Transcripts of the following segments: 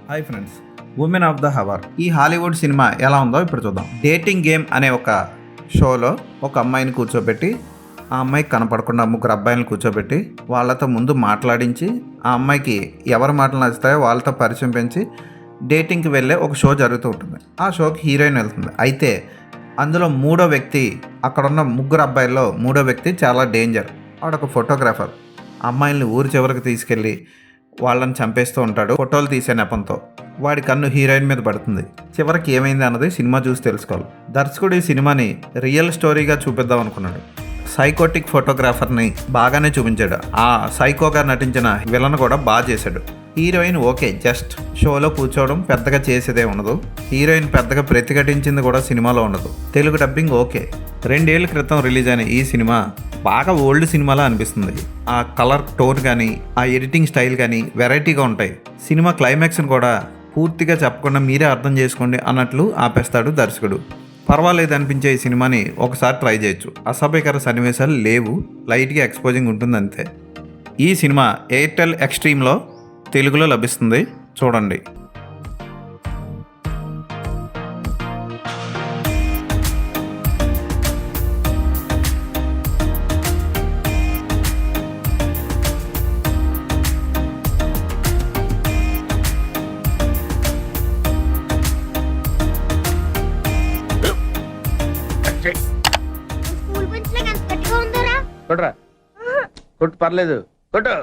Hi friends, women of the hour ఈ Hollywood cinema ఎలా ఉందో ఇప్పుడు చూద్దాం. డేటింగ్ గేమ్ అనే ఒక షోలో ఒక అమ్మాయిని కూర్చోబెట్టి ఆ అమ్మాయికి కనపడకుండా ముగ్గురు అబ్బాయిలను కూర్చోబెట్టి వాళ్ళతో ముందు మాట్లాడించి ఆ అమ్మాయికి ఎవరి మాటలు నచ్చుతాయో వాళ్ళతో పరిచయం పెంచి డేటింగ్కి వెళ్ళే ఒక షో జరుగుతూ ఉంటుంది. ఆ షోకి హీరోయిన్ వెళ్తుంది. అయితే అందులో మూడో వ్యక్తి, అక్కడున్న ముగ్గురు అబ్బాయిల్లో మూడో వ్యక్తి చాలా డేంజర్. వాడొక ఫోటోగ్రాఫర్. అమ్మాయిల్ని ఊరి చివరికి తీసుకెళ్ళి వాళ్ళని చంపేస్తూ ఉంటాడు ఫోటోలు తీసే నెపంతో. వాడి కన్ను హీరోయిన్ మీద పడుతుంది. చివరికి ఏమైంది అన్నది సినిమా చూసి తెలుసుకోవాలి. దర్శకుడు ఈ సినిమాని రియల్ స్టోరీగా చూపిద్దాం అనుకున్నాడు. సైకోటిక్ ఫోటోగ్రాఫర్ని బాగానే చూపించాడు. ఆ సైకోగా నటించిన విలన్ కూడా బాగా చేశాడు. హీరోయిన్ ఓకే, జస్ట్ షోలో కూర్చోవడం, పెద్దగా చేసేదే ఉండదు. హీరోయిన్ పెద్దగా ప్రతిఘటించింది కూడా సినిమాలో ఉండదు. Telugu dubbing okay. 2 ఏళ్ల క్రితం రిలీజ్ అయిన ఈ సినిమా బాగా ఓల్డ్ సినిమాలా అనిపిస్తుంది. ఆ కలర్ టోన్ కానీ, ఆ ఎడిటింగ్ స్టైల్ కానీ వెరైటీగా ఉంటాయి. సినిమా క్లైమాక్స్ని కూడా పూర్తిగా చెప్పకుండా మీరే అర్థం చేసుకోండి అన్నట్లు ఆపేస్తాడు దర్శకుడు. పర్వాలేదు అనిపించే ఈ సినిమాని ఒకసారి ట్రై చేయొచ్చు. అసభ్యకర సన్నివేశాలు లేవు, లైట్గా ఎక్స్పోజింగ్ ఉంటుంది అంతే. ఈ సినిమా ఎయిర్టెల్ ఎక్స్ట్రీమ్లో తెలుగులో లభిస్తుంది, చూడండి. స్కూల్ బెంచ్ లో ఎంత గట్టిగా ఉందరా? కొట్రా, కొట్టు, పర్లేదు, కొట్టు.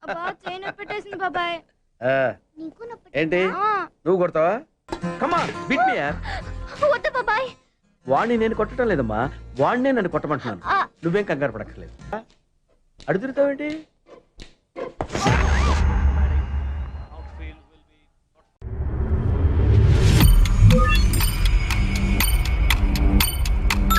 అబ్బా చేయి నొప్పి పెట్టేసింది బాబాయ్. ఆ, నీకు నొప్పి ఏంటి నువ్వు కొడతావా? కమాన్ బీట్ మీ యార్. వద్దు బాబాయ్. వాణ్ణి నేను కొట్టడం లేదమ్మా, వాణ్ణే నన్ను కొట్టమంటున్నాను. ఆ. నువ్వేం కంగారు పడక్కర్లేదు. అడుగుతావేంటి?